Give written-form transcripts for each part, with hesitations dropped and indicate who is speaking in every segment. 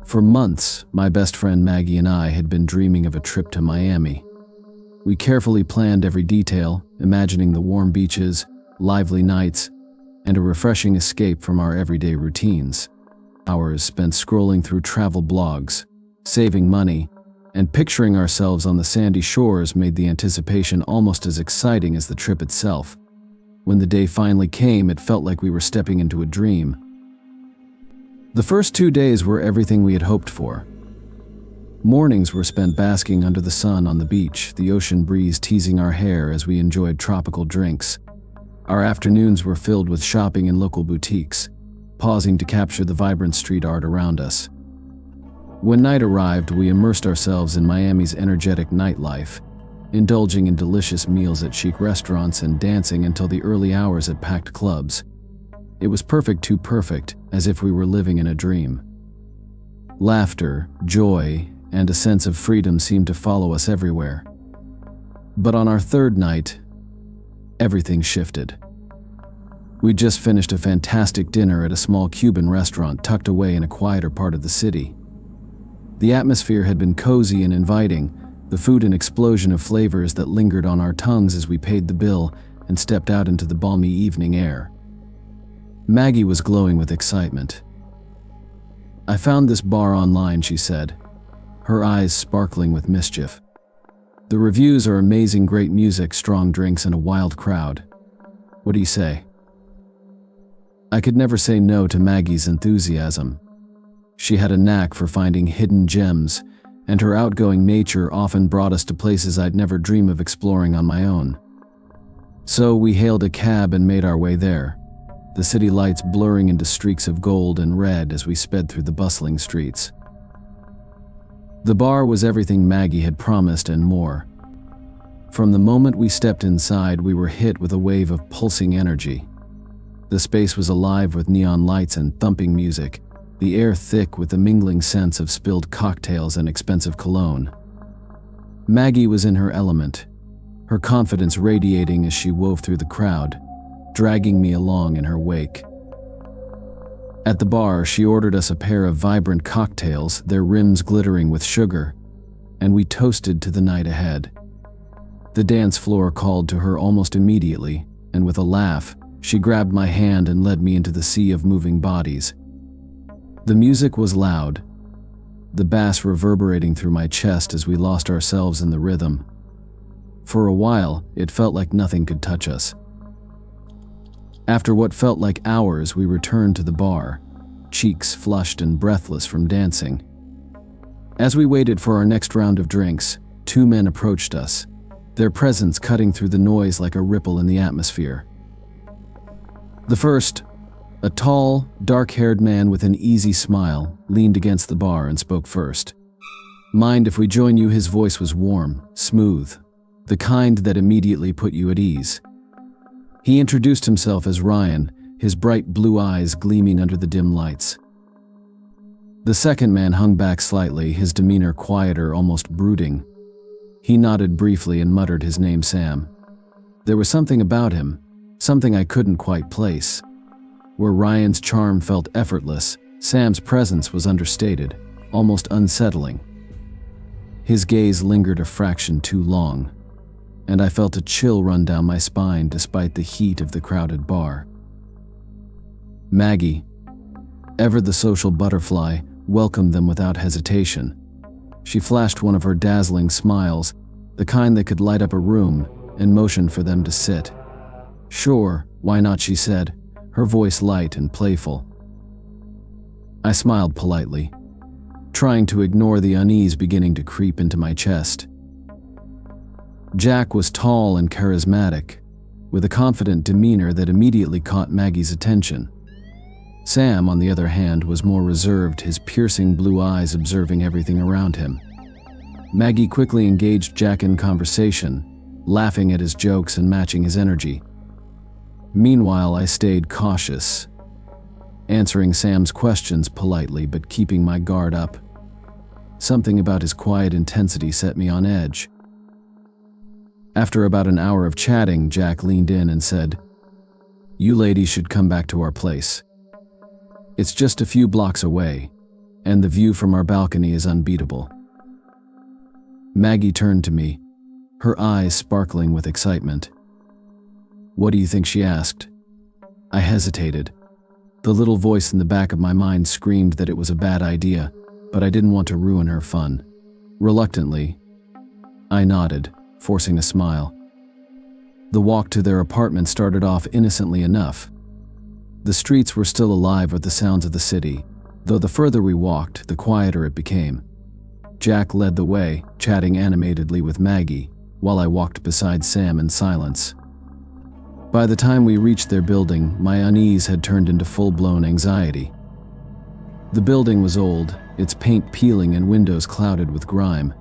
Speaker 1: For months, my best friend Maggie and I had been dreaming of a trip to Miami. We carefully planned every detail, imagining the warm beaches, lively nights, and a refreshing escape from our everyday routines. Hours spent scrolling through travel blogs, saving money, and picturing ourselves on the sandy shores made the anticipation almost as exciting as the trip itself. When the day finally came, it felt like we were stepping into a dream. The first 2 days were everything we had hoped for. Mornings were spent basking under the sun on the beach, the ocean breeze teasing our hair as we enjoyed tropical drinks. Our afternoons were filled with shopping in local boutiques, pausing to capture the vibrant street art around us. When night arrived, we immersed ourselves in Miami's energetic nightlife, indulging in delicious meals at chic restaurants and dancing until the early hours at packed clubs. It was perfect, too perfect, as if we were living in a dream. Laughter, joy, and a sense of freedom seemed to follow us everywhere. But on our third night, everything shifted. We'd just finished a fantastic dinner at a small Cuban restaurant tucked away in a quieter part of the city. The atmosphere had been cozy and inviting, the food an explosion of flavors that lingered on our tongues as we paid the bill and stepped out into the balmy evening air. Maggie was glowing with excitement. "I found this bar online," she said, her eyes sparkling with mischief. "The reviews are amazing, great music, strong drinks, and a wild crowd. What do you say?" I could never say no to Maggie's enthusiasm. She had a knack for finding hidden gems, and her outgoing nature often brought us to places I'd never dream of exploring on my own. So we hailed a cab and made our way there, the city lights blurring into streaks of gold and red as we sped through the bustling streets. The bar was everything Maggie had promised and more. From the moment we stepped inside, we were hit with a wave of pulsing energy. The space was alive with neon lights and thumping music, the air thick with the mingling scents of spilled cocktails and expensive cologne. Maggie was in her element, her confidence radiating as she wove through the crowd, dragging me along in her wake. At the bar, she ordered us a pair of vibrant cocktails, their rims glittering with sugar, and we toasted to the night ahead. The dance floor called to her almost immediately, and with a laugh, she grabbed my hand and led me into the sea of moving bodies. The music was loud, the bass reverberating through my chest as we lost ourselves in the rhythm. For a while, it felt like nothing could touch us. After what felt like hours, we returned to the bar, cheeks flushed and breathless from dancing. As we waited for our next round of drinks, 2 men approached us, their presence cutting through the noise like a ripple in the atmosphere. The first, a tall, dark-haired man with an easy smile, leaned against the bar and spoke first. "Mind if we join you?" His voice was warm, smooth, the kind that immediately put you at ease. He introduced himself as Ryan, his bright blue eyes gleaming under the dim lights. The second man hung back slightly, his demeanor quieter, almost brooding. He nodded briefly and muttered his name, Sam. There was something about him, something I couldn't quite place. Where Ryan's charm felt effortless, Sam's presence was understated, almost unsettling. His gaze lingered a fraction too long, and I felt a chill run down my spine despite the heat of the crowded bar. Maggie, ever the social butterfly, welcomed them without hesitation. She flashed one of her dazzling smiles, the kind that could light up a room, and motioned for them to sit. "Sure, why not?" she said, her voice light and playful. I smiled politely, trying to ignore the unease beginning to creep into my chest. Jack was tall and charismatic, with a confident demeanor that immediately caught Maggie's attention. Sam, on the other hand, was more reserved, his piercing blue eyes observing everything around him. Maggie quickly engaged Jack in conversation, laughing at his jokes and matching his energy. Meanwhile, I stayed cautious, answering Sam's questions politely but keeping my guard up. Something about his quiet intensity set me on edge. After about an hour of chatting, Jack leaned in and said, "You ladies should come back to our place. It's just a few blocks away. and the view from our balcony is unbeatable." Maggie turned to me, her eyes sparkling with excitement. "What do you think?" she asked. I hesitated. The little voice in the back of my mind screamed that it was a bad idea, but I didn't want to ruin her fun. Reluctantly, I nodded, forcing a smile. The walk to their apartment started off innocently enough. The streets were still alive with the sounds of the city, though the further we walked, the quieter it became. Jack led the way, chatting animatedly with Maggie, while I walked beside Sam in silence. By the time we reached their building, my unease had turned into full-blown anxiety. The building was old, its paint peeling and windows clouded with grime.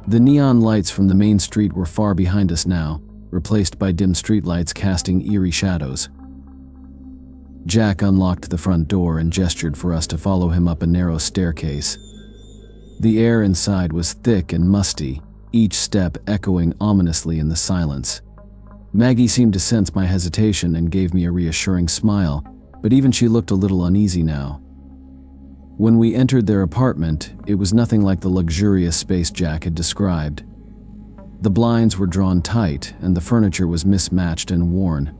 Speaker 1: The neon lights from the main street were far behind us now, replaced by dim streetlights casting eerie shadows. Jack unlocked the front door and gestured for us to follow him up a narrow staircase. The air inside was thick and musty, each step echoing ominously in the silence. Maggie seemed to sense my hesitation and gave me a reassuring smile, but even she looked a little uneasy now. When we entered their apartment, it was nothing like the luxurious space Jack had described. The blinds were drawn tight, and the furniture was mismatched and worn.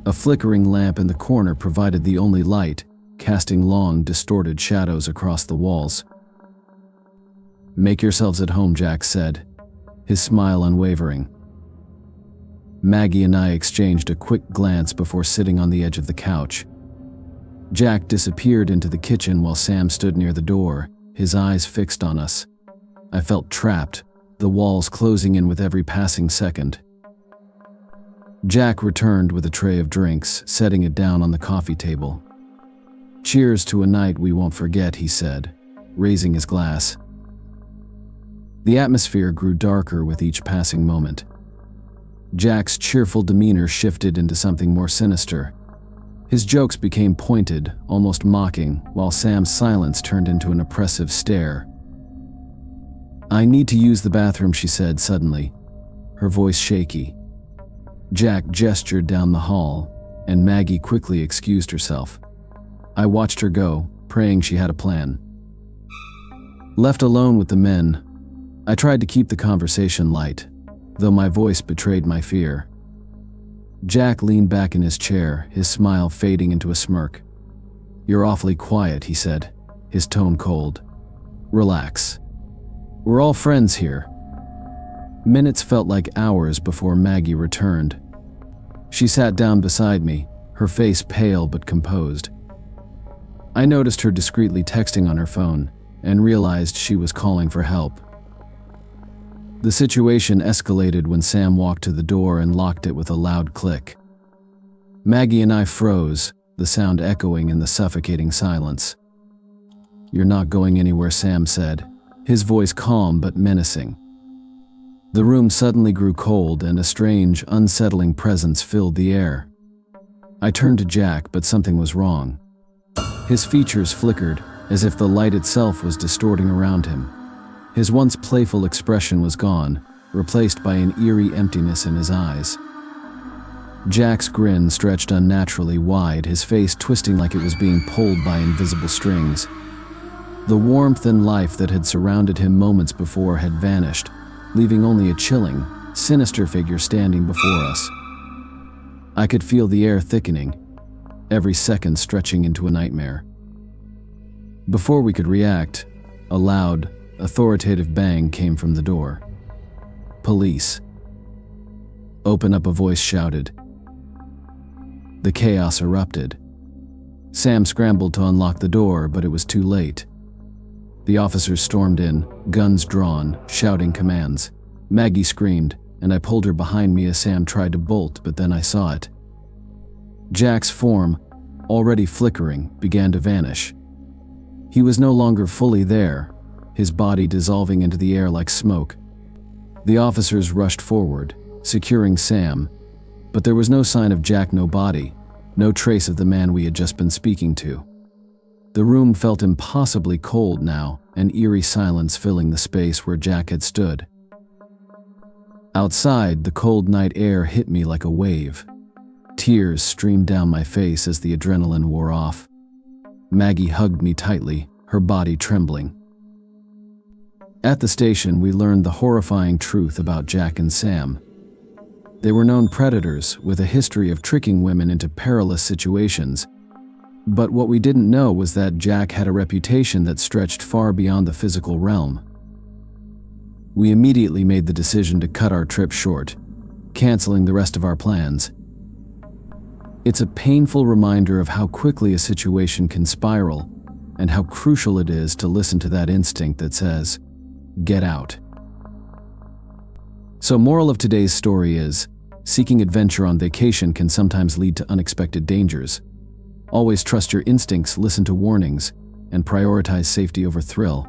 Speaker 1: A flickering lamp in the corner provided the only light, casting long, distorted shadows across the walls. "Make yourselves at home," Jack said, his smile unwavering. Maggie and I exchanged a quick glance before sitting on the edge of the couch. Jack disappeared into the kitchen while Sam stood near the door, his eyes fixed on us. I felt trapped, the walls closing in with every passing second. Jack returned with a tray of drinks, setting it down on the coffee table. "Cheers to a night we won't forget," he said, raising his glass. The atmosphere grew darker with each passing moment. Jack's cheerful demeanor shifted into something more sinister. His jokes became pointed, almost mocking, while Sam's silence turned into an oppressive stare. "I need to use the bathroom," she said suddenly, her voice shaky. Jack gestured down the hall, and Maggie quickly excused herself. I watched her go, praying she had a plan. Left alone with the men, I tried to keep the conversation light, though my voice betrayed my fear. Jack leaned back in his chair, his smile fading into a smirk. "You're awfully quiet," he said, his tone cold. "Relax. We're all friends here." Minutes felt like hours before Maggie returned. She sat down beside me, her face pale but composed. I noticed her discreetly texting on her phone and realized she was calling for help. The situation escalated when Sam walked to the door and locked it with a loud click. Maggie and I froze, the sound echoing in the suffocating silence. "You're not going anywhere," Sam said, his voice calm but menacing. The room suddenly grew cold and a strange, unsettling presence filled the air. I turned to Jack, but something was wrong. His features flickered, as if the light itself was distorting around him. His once playful expression was gone, replaced by an eerie emptiness in his eyes. Jack's grin stretched unnaturally wide, his face twisting like it was being pulled by invisible strings. The warmth and life that had surrounded him moments before had vanished, leaving only a chilling, sinister figure standing before us. I could feel the air thickening, every second stretching into a nightmare. Before we could react, a loud, authoritative bang came from the door. "Police. Open up," a voice shouted. The chaos erupted. Sam scrambled to unlock the door, but it was too late. The officers stormed in, guns drawn, shouting commands. Maggie screamed, and I pulled her behind me as Sam tried to bolt, but then I saw it. Jack's form, already flickering, began to vanish. He was no longer fully there, his body dissolving into the air like smoke. The officers rushed forward, securing Sam, but there was no sign of Jack, no body, no trace of the man we had just been speaking to. The room felt impossibly cold now, an eerie silence filling the space where Jack had stood. Outside, the cold night air hit me like a wave. Tears streamed down my face as the adrenaline wore off. Maggie hugged me tightly, her body trembling. At the station, we learned the horrifying truth about Jack and Sam. They were known predators with a history of tricking women into perilous situations, but what we didn't know was that Jack had a reputation that stretched far beyond the physical realm. We immediately made the decision to cut our trip short, canceling the rest of our plans. It's a painful reminder of how quickly a situation can spiral and how crucial it is to listen to that instinct that says, "Get out." So, moral of today's story is, seeking adventure on vacation can sometimes lead to unexpected dangers. Always trust your instincts, listen to warnings, and prioritize safety over thrill.